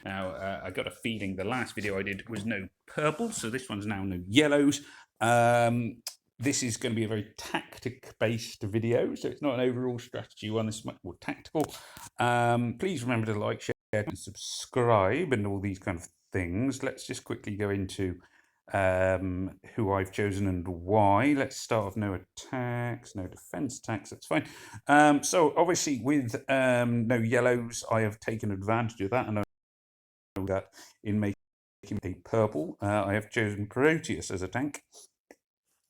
Now, I got a feeling the last video I did was no purple, so this one's now no yellows. This is going to be a very tactic-based video, so it's not an overall strategy one. This is much more tactical. Please remember to like, share, and subscribe, and all these kind of things. Let's just quickly go into who I've chosen and why. Let's start with no attacks, no defense attacks. That's fine. So obviously with no yellows, I have taken advantage of that, and that in making a purple. I have chosen Proteus as a tank.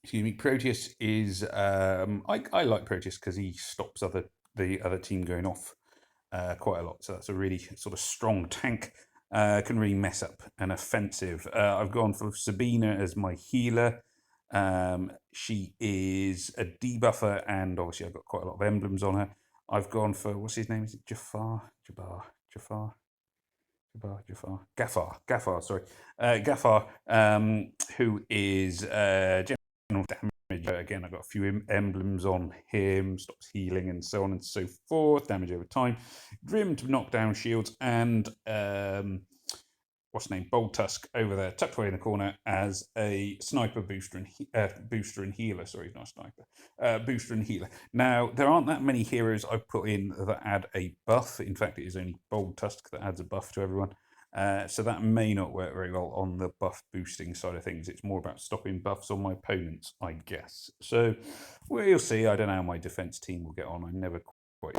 Excuse me. Proteus is I like Proteus because he stops the other team going off quite a lot. So that's a really sort of strong tank. Can really mess up an offensive. I've gone for Sabina as my healer. She is a debuffer, and obviously I've got quite a lot of emblems on her. I've gone for, what's his name? Is it Jafar? Gaffar, sorry. Gaffar, who is general damage. Again, I've got a few emblems on him, stops healing and so on and so forth, damage over time. Grim to knock down shields, and what's the name? Bold Tusk over there, tucked away in the corner as a sniper booster and healer. Sorry, not a sniper. Booster and healer. Now, there aren't that many heroes I've put in that add a buff. In fact, it is only Bold Tusk that adds a buff to everyone. So that may not work very well on the buff boosting side of things. It's more about stopping buffs on my opponents, I guess. So we'll see. I don't know how my defense team will get on. I never quite.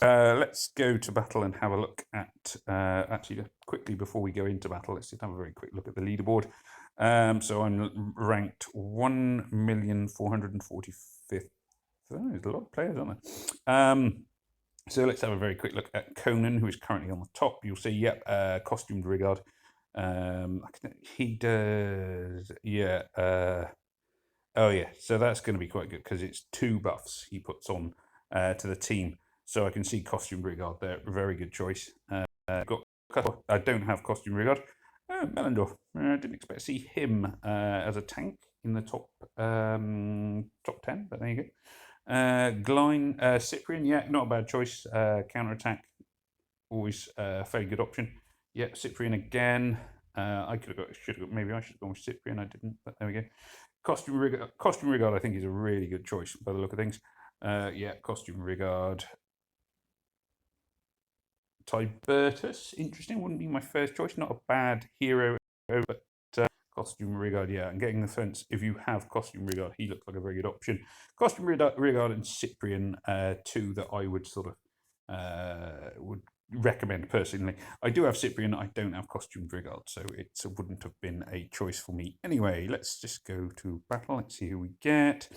Let's go to battle and have a look at, actually, quickly before we go into battle, let's just have a very quick look at the leaderboard. So I'm ranked 1,445th. Oh, there's a lot of players, aren't there? So let's have a very quick look at Conan, who is currently on the top. You'll see, yep, costumed Rigard. He does, yeah. Oh, yeah, so that's going to be quite good because it's 2 buffs he puts on to the team. So I can see Costume Rigard there. Very good choice. I don't have Costume Rigard. Melendorf. I didn't expect to see him as a tank in the top 10, but there you go. Glein, Cyprian, yeah, not a bad choice. Counter attack, always a very good option. Yeah, Cyprian again. I could have got, maybe I should have gone with Cyprian. I didn't, but there we go. Costume Rigard, I think, is a really good choice by the look of things. Yeah, Costume Rigard. Tibertus, interesting. Wouldn't be my first choice. Not a bad hero, but Costume Rigard, yeah. And getting the fence, if you have Costume Rigard, he looks like a very good option. Costume Rigard and Cyprian, 2 that I would sort of would recommend personally. I do have Cyprian, I don't have Costume Rigard, so it wouldn't have been a choice for me. Anyway, let's just go to battle. Let's see who we get.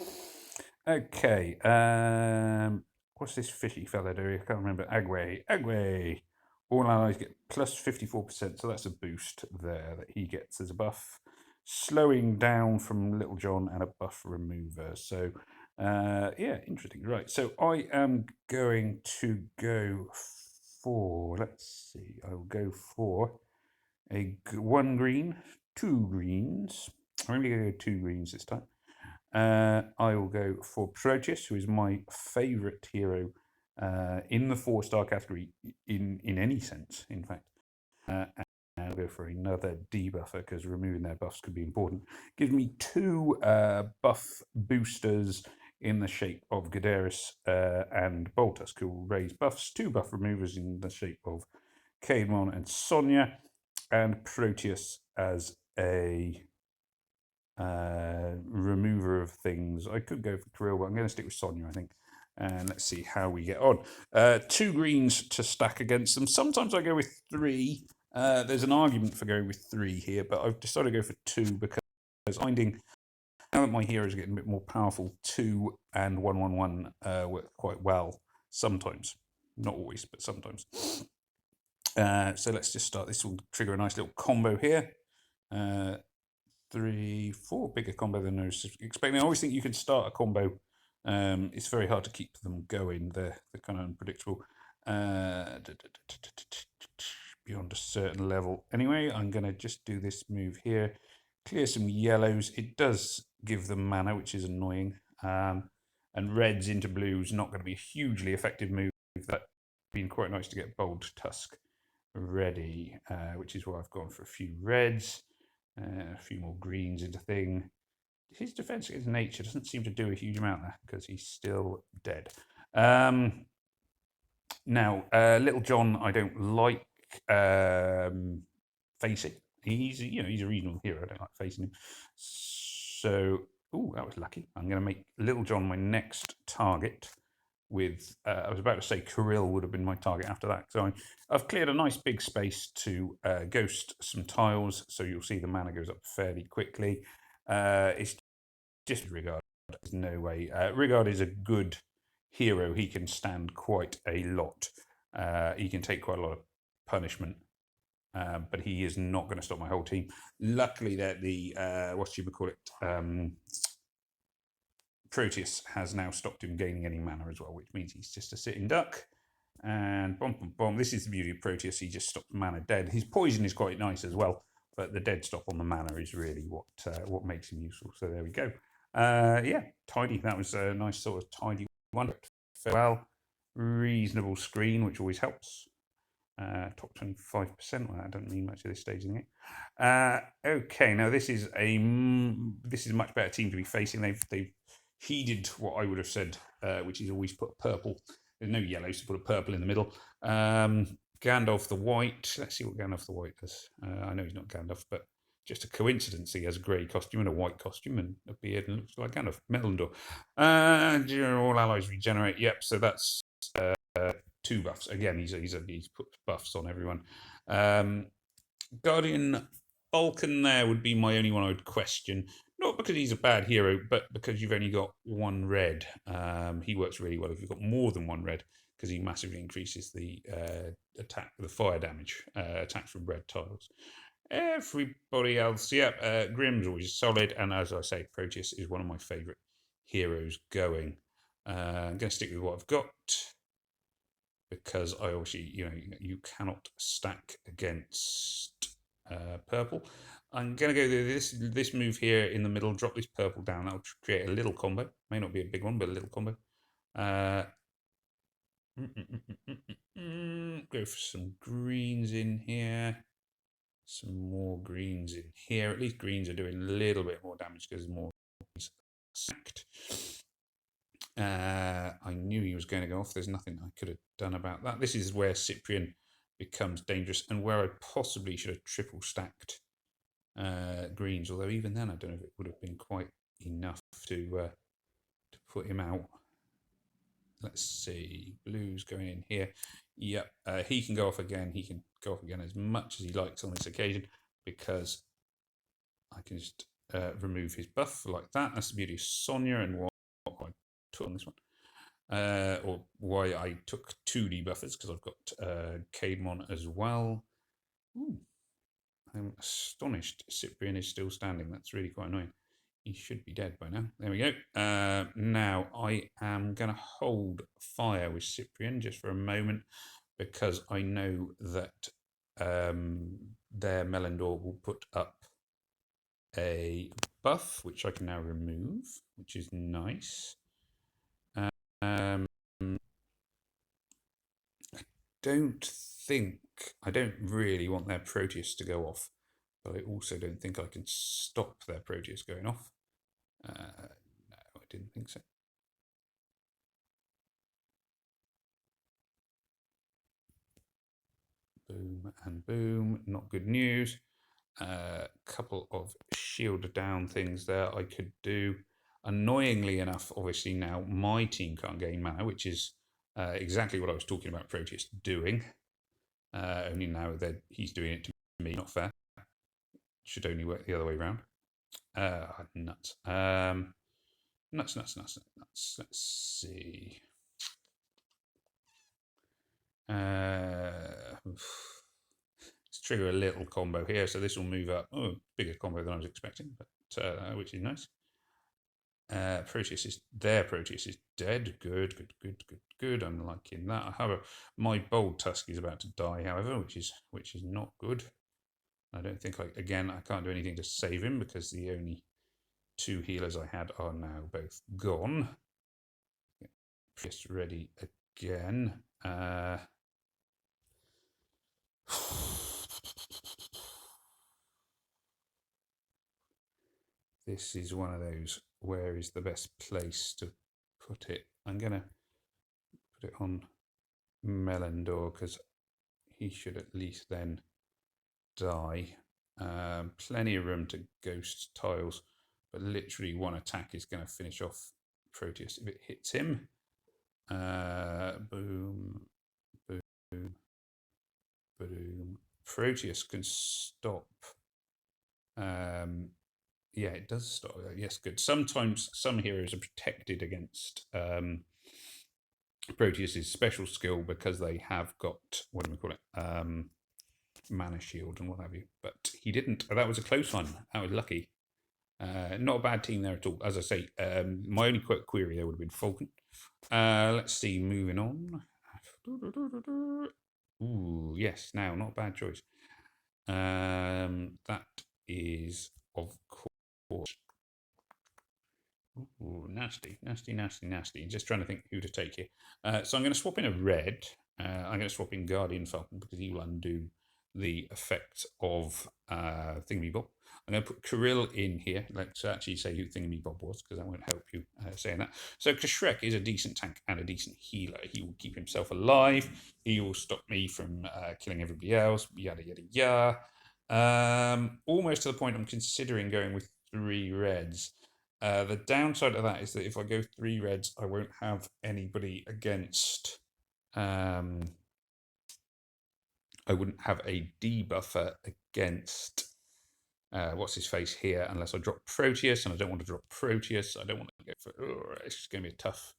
Okay, what's this fishy fella doing? I can't remember. Agway. All allies get plus 54%, so that's a boost there that he gets as a buff. Slowing down from Little John and a buff remover. So, yeah, interesting. Right, so I am going to go for, let's see, I will go for a 1 green, 2 greens. I'm only going to go 2 greens this time. I will go for Proteus, who is my favourite hero in the 4-star category in any sense, in fact. And I'll go for another debuffer because removing their buffs could be important. Gives me 2 buff boosters in the shape of Gadaris and Boltusk, who will raise buffs. 2 buff removers in the shape of Caedmon and Sonia, and Proteus as a remover of things. I could go for Kirill, but I'm going to stick with Sonia, I think. And let's see how we get on. 2 greens to stack against them. Sometimes I go with 3. There's an argument for going with 3 here, but I've decided to go for 2 because I'm finding now that my heroes are getting a bit more powerful, 2 and 1/1/1 work quite well sometimes. Not always, but sometimes. So let's just start. This will trigger a nice little combo here. 3, 4, bigger combo than I was expecting. I always think you can start a combo. It's very hard to keep them going. They're kind of unpredictable beyond a certain level. Anyway, I'm going to just do this move here. Clear some yellows. It does give them mana, which is annoying. And reds into blues, not going to be a hugely effective move. That's been quite nice to get Bold Tusk ready, which is why I've gone for a few reds, a few more greens into thing. His defense against nature doesn't seem to do a huge amount there because he's still dead. Now, Little John, I don't like facing. He's a reasonable hero. I don't like facing him. So, that was lucky. I'm going to make Little John my next target. With I was about to say Kirill would have been my target after that. So I've cleared a nice big space to ghost some tiles. So you'll see the mana goes up fairly quickly. It's just Rigard. There's no way. Rigard is a good hero. He can stand quite a lot. He can take quite a lot of punishment. But he is not going to stop my whole team. Luckily, that the Proteus has now stopped him gaining any mana as well, which means he's just a sitting duck. And boom, boom, boom. This is the beauty of Proteus. He just stops mana dead. His poison is quite nice as well, but the dead stop on the mana is really what makes him useful. So there we go. Yeah, tidy. That was a nice sort of tidy one. Well, reasonable screen, which always helps. Top 25%. Well, that doesn't mean much at this stage in the game. Okay, now this is a much better team to be facing. They've heeded what I would have said, which is always put purple. There's no yellow, so put a purple in the middle. Gandalf the White. Let's see what Gandalf the White does. I know he's not Gandalf, but just a coincidence. He has a grey costume and a white costume and a beard and looks like Gandalf. Melindor. All allies regenerate. Yep, so that's 2 buffs. Again, he's put buffs on everyone. Guardian Vulcan there would be my only one I would question. Not because he's a bad hero, but because you've only got 1 red. He works really well if you've got more than 1 red, because he massively increases the the fire damage, attacks from red tiles. Everybody else, Grimm's always solid, and as I say, Proteus is one of my favourite heroes going. I'm going to stick with what I've got, because I obviously, you cannot stack against purple. I'm going to go this move here in the middle, drop this purple down. That'll create a little combo. May not be a big one, but a little combo. Go for some greens in here. Some more greens in here. At least greens are doing a little bit more damage because there's more stacked. I knew he was going to go off. There's nothing I could have done about that. This is where Cyprian becomes dangerous, and where I possibly should have triple stacked greens, although even then I don't know if it would have been quite enough to put him out. Let's see, blue's going in here. Yep, he can go off again. He can go off again as much as he likes on this occasion, because I can just remove his buff like that. That's the beauty of Sonya and what I took on this one. Or why I took 2 debuffers, because I've got Caedmon as well. Ooh. I'm astonished Cyprian is still standing. That's really quite annoying. He should be dead by now. There we go. Now I am going to hold fire with Cyprian just for a moment, because I know that their Melindor will put up a buff, which I can now remove, which is nice. I don't really want their Proteus to go off, but I also don't think I can stop their Proteus going off. No, I didn't think so. Boom and boom, not good news. Couple of shield down things there I could do. Annoyingly enough, obviously now my team can't gain mana, which is exactly what I was talking about Proteus doing. Only now that he's doing it to me, not fair. Should only work the other way around. Nuts. Nuts. Let's see. Let's trigger a little combo here, so this will move up. Oh, bigger combo than I was expecting, but which is nice. Proteus is dead. Good. I'm liking that. However, my Bold Tusk is about to die, however, which is not good. I don't think I can't do anything to save him, because the only 2 healers I had are now both gone. Just ready again. This is one of those, where is the best place to put it? I'm going to put it on Melendor because he should at least then die. Plenty of room to ghost tiles, but literally one attack is going to finish off Proteus if it hits him. Boom, boom, boom. Proteus can stop. Yeah, it does stop. Yes, good. Sometimes some heroes are protected against Proteus's special skill because they have got, what do we call it? Mana shield and what have you. But he didn't. That was a close one. That was lucky. Not a bad team there at all. As I say, my only quick query there would have been Falcon. Let's see, moving on. Ooh, yes, now, not a bad choice. That is, of course. Ooh, nasty, nasty, nasty, nasty. Just trying to think who to take here. So I'm going to swap in a red. I'm going to swap in Guardian Falcon because he will undo the effect of Thingamy-Bob. I'm going to put Kirill in here. Let's actually say who Thingamy-Bob was because that won't help you saying that. So Kashrek is a decent tank and a decent healer. He will keep himself alive. He will stop me from killing everybody else. Yada, yada, yada. Almost to the point I'm considering going with 3 reds. The downside of that is that if I go 3 reds, I won't have anybody against. I wouldn't have a debuffer against what's his face here unless I drop Proteus, and I don't want to drop Proteus. I don't want to go for. Oh, it's just going to be a tough.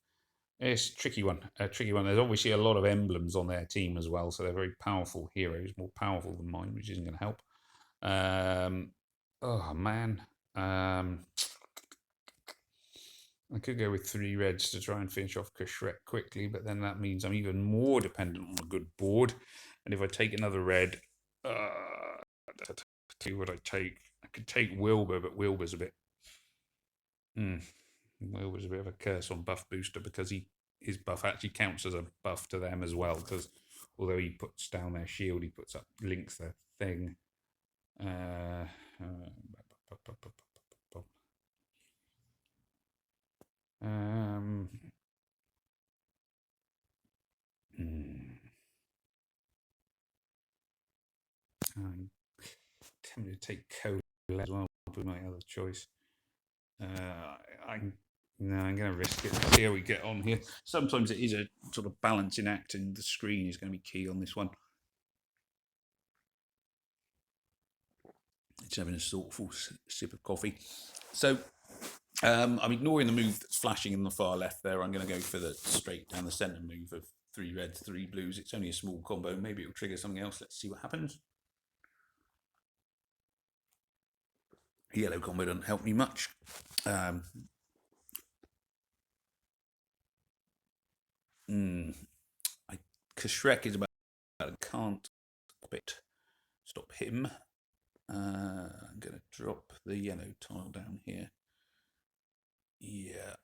It's a tricky one. A tricky one. There's obviously a lot of emblems on their team as well, so they're very powerful heroes, more powerful than mine, which isn't going to help. Oh man. I could go with 3 reds to try and finish off Kashrek quickly, but then that means I'm even more dependent on a good board. And if I take another red, see what I take. I could take Wilbur, but Wilbur's a bit. Wilbur's a bit of a curse on buff booster because his buff actually counts as a buff to them as well. Because although he puts down their shield, he puts up links their thing. I'm tempted to take Cola as well, but my other choice. I'm going to risk it. See how we get on here. Sometimes it is a sort of balancing act, and the screen is going to be key on this one. It's having a thoughtful sip of coffee. So I'm ignoring the move that's flashing in the far left there. I'm going to go for the straight down the centre move of 3 reds, 3 blues. It's only a small combo. Maybe it'll trigger something else. Let's see what happens. Yellow combo doesn't help me much. Kashrek is about. I can't stop him. I'm going to drop the yellow tile down here. Yeah.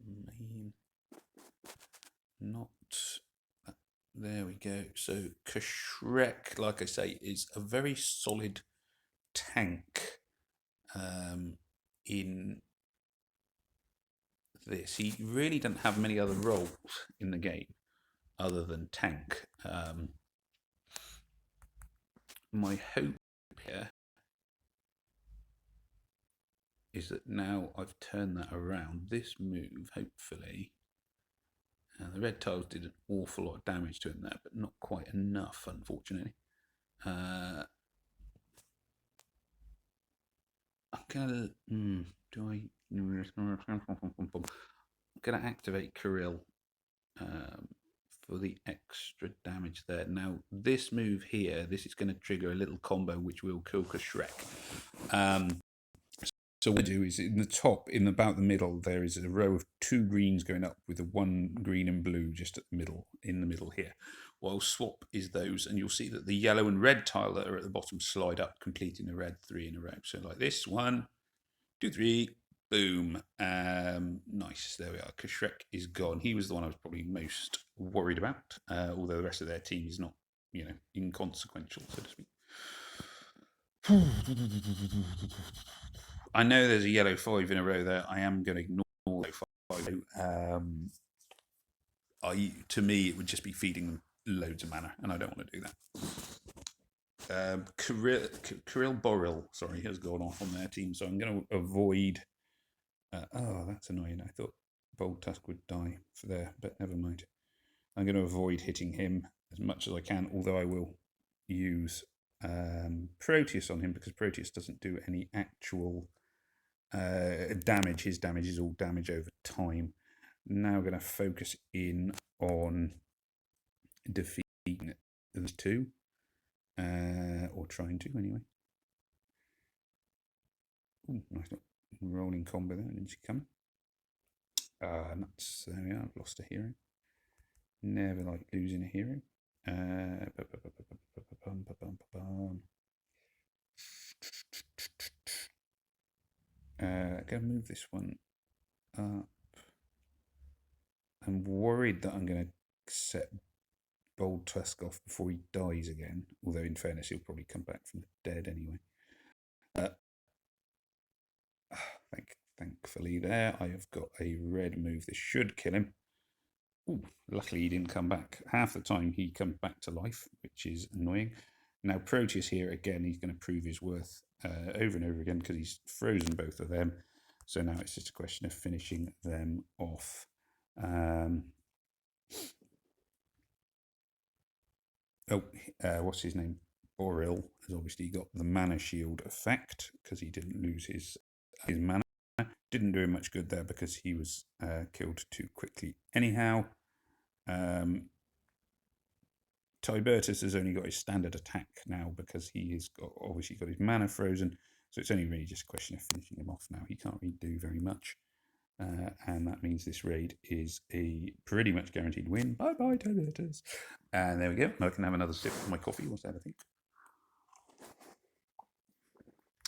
Main. Not. There we go. So Kashrek, like I say, is a very solid tank in this. He really doesn't have many other roles in the game other than tank. My hope here is that now I've turned that around, this move, hopefully, and the red tiles did an awful lot of damage to him there, but not quite enough, unfortunately. I'm gonna I'm gonna activate Kirill for the extra damage there. Now this move here, this is going to trigger a little combo which will kill Kashrek. So what I do is in the top, in about the middle, there is a row of 2 greens going up with a 1 green and blue just at the middle, in the middle here. What I'll swap is those, and you'll see that the yellow and red tile that are at the bottom slide up, completing a red 3 in a row. So like this, 1, 2, 3, Boom. Nice. There we are. Kashrek is gone. He was the one I was probably most worried about, although the rest of their team is not, inconsequential, so to speak. I know there's a yellow 5 in a row there. I am going to ignore yellow 5. To me, it would just be feeding them loads of mana, and I don't want to do that. Kirill Boril, sorry, has gone off on their team, so I'm going to avoid. That's annoying. I thought Bold Tusk would die for there, but never mind. I'm going to avoid hitting him as much as I can, although I will use Proteus on him because Proteus doesn't do any actual damage. His damage is all damage over time. Now we're going to focus in on defeating those two, or trying to anyway. Ooh, nice rolling combo there. Didn't see coming. Nuts. There we are. I've lost a hero. Never like losing a hero. Gonna move this one up. I'm worried that I'm going to set Bold Tusk off before he dies again. Although, in fairness, he'll probably come back from the dead anyway. Thankfully, there I have got a red move. This should kill him. Ooh, luckily he didn't come back. Half the time he comes back to life, which is annoying. Now Proteus here again, he's going to prove his worth over and over again because he's frozen both of them. So now it's just a question of finishing them off. What's his name? Boril has obviously got the mana shield effect because he didn't lose his mana. Didn't do him much good there because he was killed too quickly. Anyhow, Tibertus has only got his standard attack now because he has obviously got his mana frozen. So it's only really just a question of finishing him off now. He can't really do very much. And that means this raid is a pretty much guaranteed win. Bye-bye, Tibertus. And there we go. I can have another sip of my coffee. What's that, I think?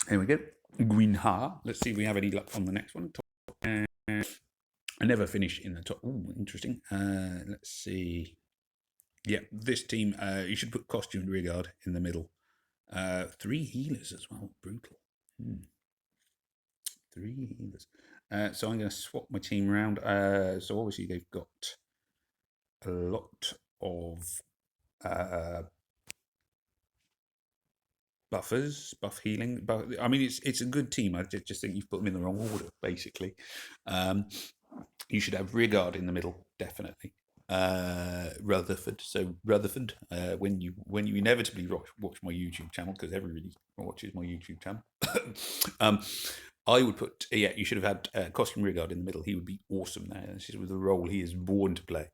There we go. Gwynha. Let's see if we have any luck on the next one. I never finish in the top. Oh, interesting. Let's see. Yeah, this team, you should put Costume Rigard in the middle. 3 healers as well. Brutal. 3 healers. So I'm going to swap my team around. So obviously they've got a lot of buffers, buff healing. But I mean, it's a good team. I just think you've put them in the wrong order, basically. You should have Rigard in the middle, definitely. Rutherford. So Rutherford, when you inevitably watch my YouTube channel, because everybody watches my YouTube channel, I would put you should have had Costume Rigard in the middle. He would be awesome there. This is the role he is born to play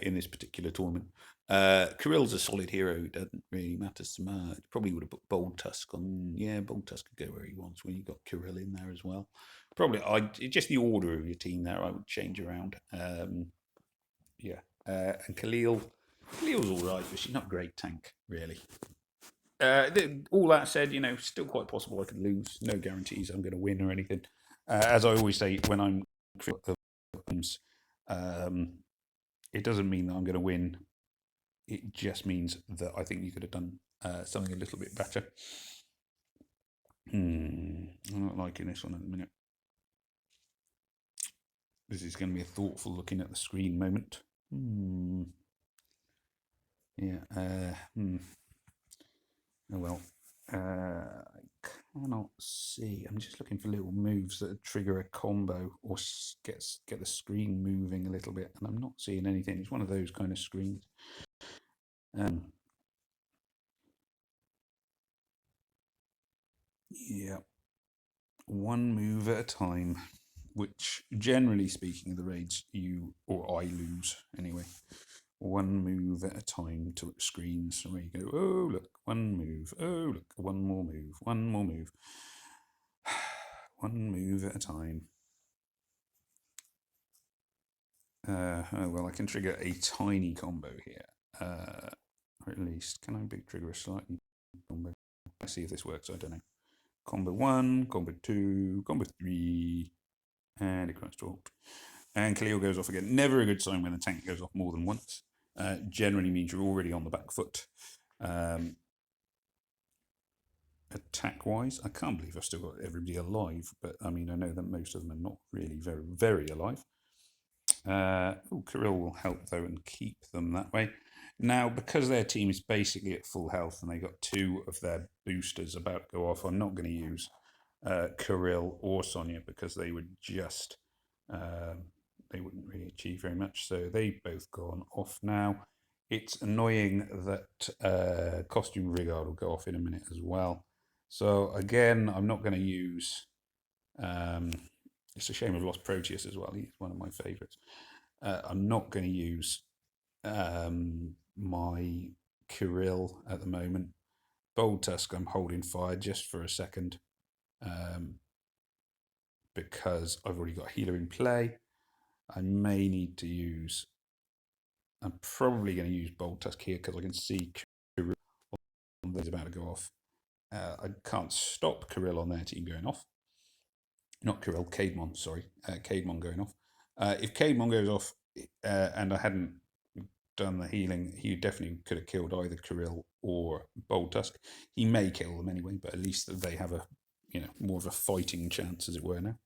in this particular tournament. Kirill's a solid hero who doesn't really matter so much. Probably would have put Bold Tusk on. Yeah, Bold Tusk could go where he wants when you got Kirill in there as well. Probably just the order of your team there I would change around. And Khalil's all right, but she's not a great tank, really. All that said, still quite possible I could lose. No guarantees I'm going to win or anything. As I always say, when I'm it doesn't mean that I'm going to win. It just means that I think you could have done something a little bit better. I'm not liking this one at the minute. This is going to be a thoughtful looking at the screen moment. Yeah. Oh well. I cannot see. I'm just looking for little moves that trigger a combo or get the screen moving a little bit, and I'm not seeing anything. It's one of those kind of screens. Yeah. One move at a time, which generally speaking, the raids you or I lose anyway. One move at a time to screens where you go, oh look, one move, oh look, one more move, one more move. One move at a time. Oh well, I can trigger a tiny combo here. Or at least, can I big trigger a slightly combo? Let's see if this works, I don't know. Combo 1, combo 2, combo 3. And it cracks to halt. And Khalil goes off again. Never a good sign when the tank goes off more than once. Generally means you're already on the back foot. Attack-wise, I can't believe I've still got everybody alive, but I mean, I know that most of them are not really very, very alive. Kirill will help, though, and keep them that way. Now, because their team is basically at full health and they got 2 of their boosters about to go off, I'm not going to use Kirill or Sonya because they would just... they wouldn't really achieve very much, so they've both gone off now. It's annoying that Costume Rigard will go off in a minute as well. So again, I'm not going to use... it's a shame I've lost Proteus as well. He's one of my favourites. I'm not going to use my Kirill at the moment. Bold Tusk, I'm holding fire just for a second because I've already got a healer in play. I may need to use... I'm probably going to use Bold Tusk here because I can see Kirill is about to go off. I can't stop Kirill on their team going off. Not Kirill, Caedmon, sorry. Caedmon going off. If Caedmon goes off and I hadn't done the healing, he definitely could have killed either Kirill or Bold Tusk. He may kill them anyway, but at least they have a, more of a fighting chance, as it were, now.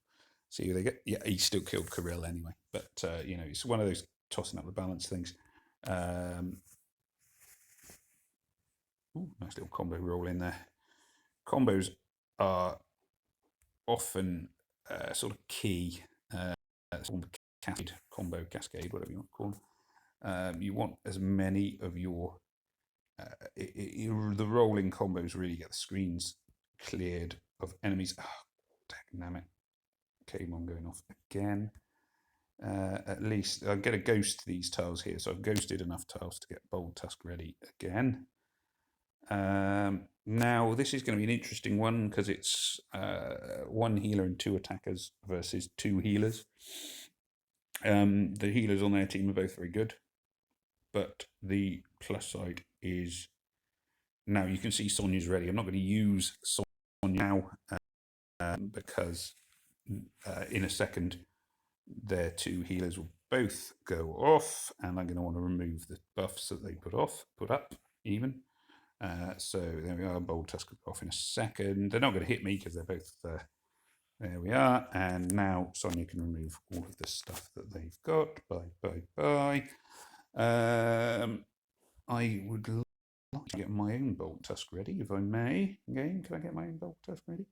See who they get. Yeah, he still killed Kirill anyway. But, it's one of those tossing up the balance things. Nice little combo roll in there. Combos are often sort of key. Cascade, combo cascade, whatever you want to call them. You want as many of your... the rolling combos really get the screens cleared of enemies. Oh, damn it. Caedmon going off again. At least I'll get a ghost to these tiles here, so I've ghosted enough tiles to get Bold Tusk ready again. Now this is going to be an interesting one because it's 1 healer and 2 attackers versus 2 healers. The healers on their team are both very good, but the plus side is now you can see Sonya's ready. I'm not going to use Sonya now because in a second their 2 healers will both go off, and I'm going to want to remove the buffs that they put up even. So there we are. Bold Tusk will go off in a second. They're not going to hit me because they're both there we are. And now Sonya can remove all of the stuff that they've got. Bye. I would like to get my own Bold Tusk ready, if I may. Again, can I get my own Bold Tusk ready?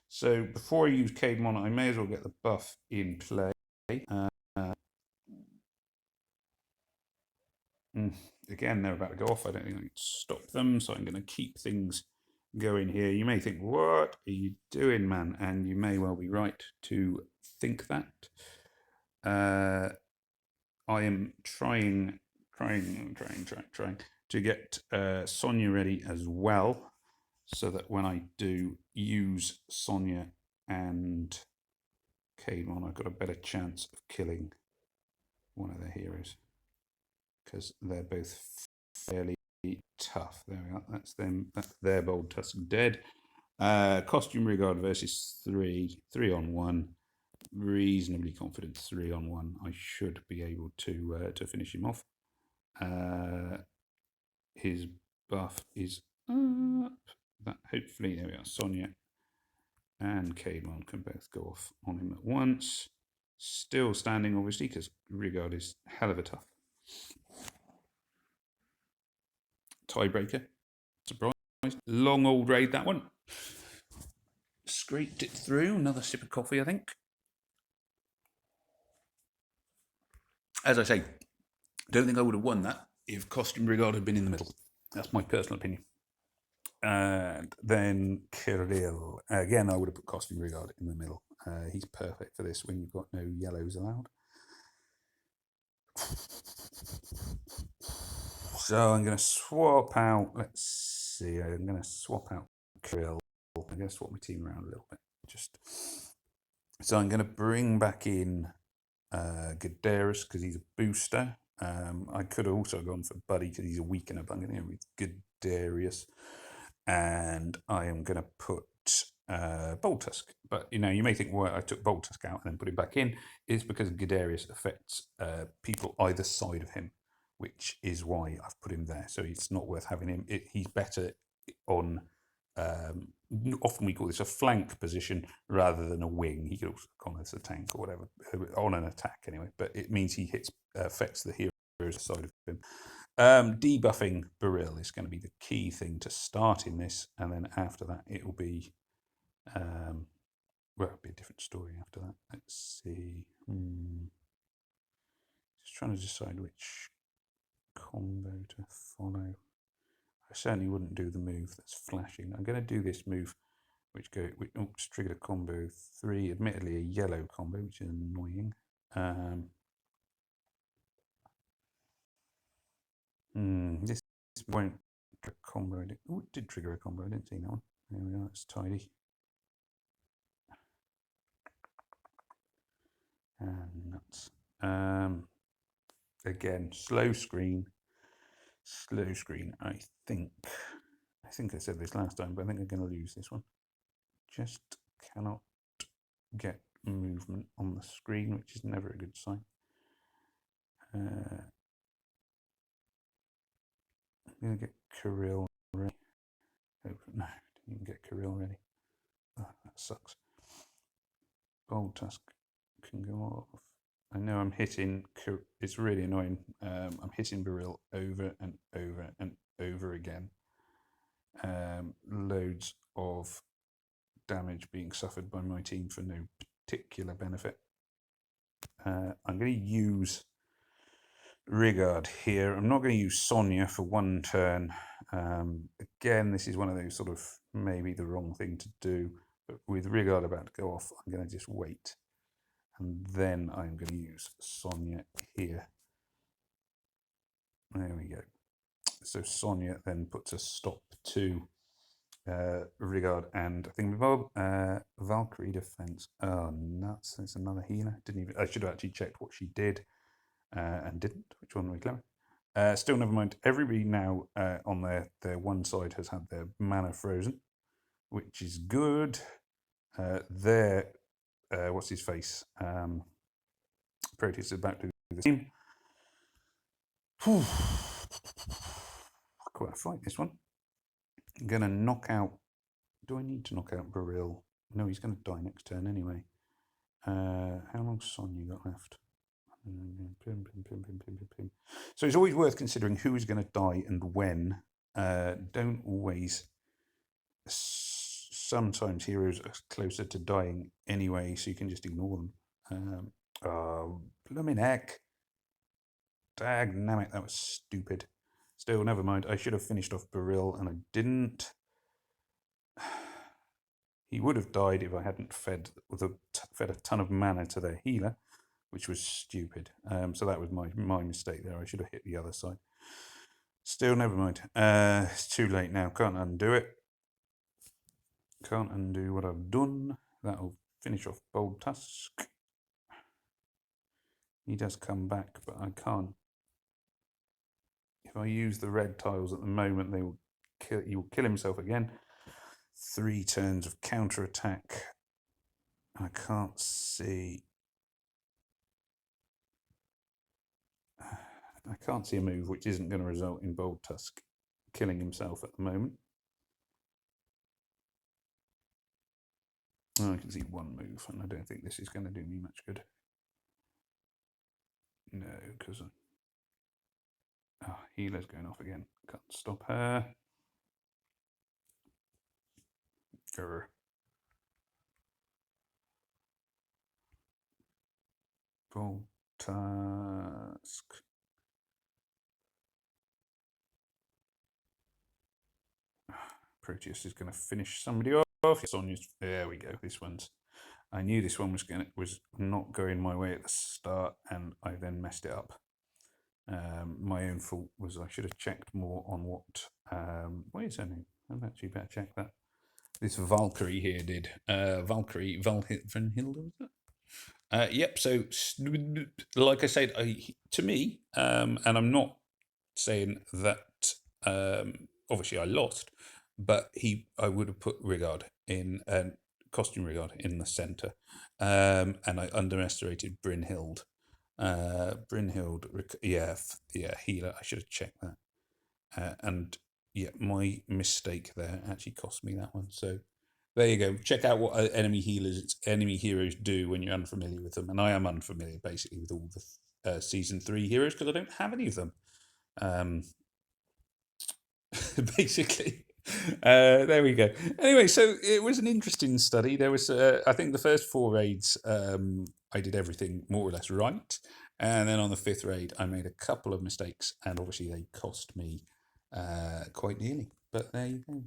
So before I use Caedmon, I may as well get the buff in play. Again, they're about to go off. I don't think I can stop them, so I'm going to keep things going here. You may think, what are you doing, man? And you may well be right to think that. I am trying to get Sonya ready as well, so that when I do use Sonya and Caedmon, I've got a better chance of killing one of their heroes, because they're both fairly tough. There we are. That's them. That's their Bold Tusk dead. Costume Rigard versus 3 on 1. Reasonably confident 3 on 1. I should be able to finish him off. His buff is up. That hopefully, there we are. Sonya and Caedmon can both go off on him at once. Still standing, obviously, because Rigard is hell of a tough. Tiebreaker. Surprise. Long old raid, that one. Scraped it through. Another sip of coffee, I think. As I say, don't think I would have won that if Costume Rigard had been in the middle. That's my personal opinion. And then Kirill. Again, I would have put Costume Rigard in the middle. He's perfect for this when you've got no yellows allowed. So I'm going to swap out, let's see, I'm going to swap out Kirill. I'm going to swap my team around a little bit. So I'm going to bring back in Gadaris because he's a booster. I could have also gone for Buddy because he's a weakener, but I'm going to go with Gadaris. And I am going to put Boltusk. But you may think why I took Boltusk out and then put him back in is because Gadarius affects people either side of him, which is why I've put him there. So it's not worth having him. He's better on. Often we call this a flank position rather than a wing. He could also come as a tank or whatever on an attack anyway. But it means he affects the hero's side of him. Debuffing Beryl is going to be the key thing to start in this, and then after that it will be well, it'll be a different story after that. Let's see. Just trying to decide which combo to follow. I certainly wouldn't do the move that's flashing. I'm going to do this move, which triggered a combo 3. Admittedly, a yellow combo, which is annoying. This won't trigger a combo. Oh, it did trigger a combo. I didn't see that one. There we are. It's tidy. And nuts. Again, slow screen. I think I said this last time, but I think I'm going to lose this one. Just cannot get movement on the screen, which is never a good sign. I'm going to get Kirill ready. Oh, no, didn't even get Kirill ready. Oh, that sucks. Boltusk can go off. I know I'm hitting, it's really annoying. I'm hitting Beryl over and over and over again. Loads of damage being suffered by my team for no particular benefit. I'm going to use Rigard here. I'm not going to use Sonia for one turn. Again, this is one of those sort of maybe the wrong thing to do. But with Rigard about to go off, I'm going to just wait. And then I'm going to use Sonia here. There we go. So Sonia then puts a stop to Rigard and I think Valkyrie defense. Oh, nuts! There's another healer. I should have actually checked what she did and didn't. Which one were we clever? Still, never mind. Everybody now on their one side has had their mana frozen, which is good. What's his face? Proteus is about to do the same. Quite a fight, this one. I'm going to knock out... Do I need to knock out Beryl? No, he's going to die next turn anyway. How long's Sonya got left? So it's always worth considering who is going to die and when. Don't always... Sometimes heroes are closer to dying anyway, so you can just ignore them. Blooming heck. Dagnammit, that was stupid. Still, never mind. I should have finished off Beryl, and I didn't. He would have died if I hadn't fed a ton of mana to their healer, which was stupid. So that was my mistake there. I should have hit the other side. Still, never mind. It's too late now. Can't undo it. Can't undo what I've done. That'll finish off Boltusk. He does come back, but I can't. If I use the red tiles at the moment, he will kill himself again. 3 turns of counter-attack. I can't see... I can't see a move which isn't going to result in Boltusk killing himself at the moment. I can see one move, and I don't think this is going to do me much good. No, because... Oh, healer's going off again. Can't stop her. Grr. Boltusk. Proteus is going to finish somebody off. There we go. This one's... I knew this one was not going my way at the start, and I then messed it up. My own fault was I should have checked more on what is her name? I've actually better check that. This Valkyrie here did. Valkyrie Valhilda, was it? Yep. So, like I said, to me, and I'm not saying that. Obviously, I lost, but I would have put Rigard in, costume Rigard in the centre, and I underestimated Brynhild. Brynhild, yeah, healer. I should have checked that. And yeah, my mistake there actually cost me that one. So there you go. Check out what enemy heroes do when you're unfamiliar with them. And I am unfamiliar basically with all the season 3 heroes because I don't have any of them. Basically. There we go. Anyway, so it was an interesting study. There was, I think, the first 4 raids, I did everything more or less right, and then on the 5th raid, I made a couple of mistakes, and obviously they cost me quite nearly. But there you go.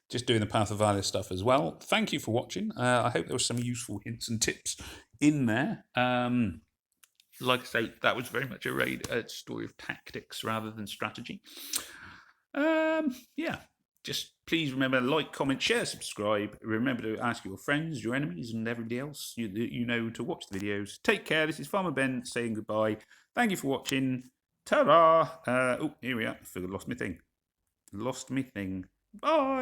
Just doing the Path of Valor stuff as well. Thank you for watching. I hope there was some useful hints and tips in there. Like I say, that was very much a story of tactics rather than strategy. Yeah, just please remember, like, comment, share, subscribe. Remember to ask your friends, your enemies, and everybody else you know to watch the videos. Take care. This is Farmer Ben saying goodbye. Thank you for watching. Ta-da! Oh, here we are. I lost my thing. Bye.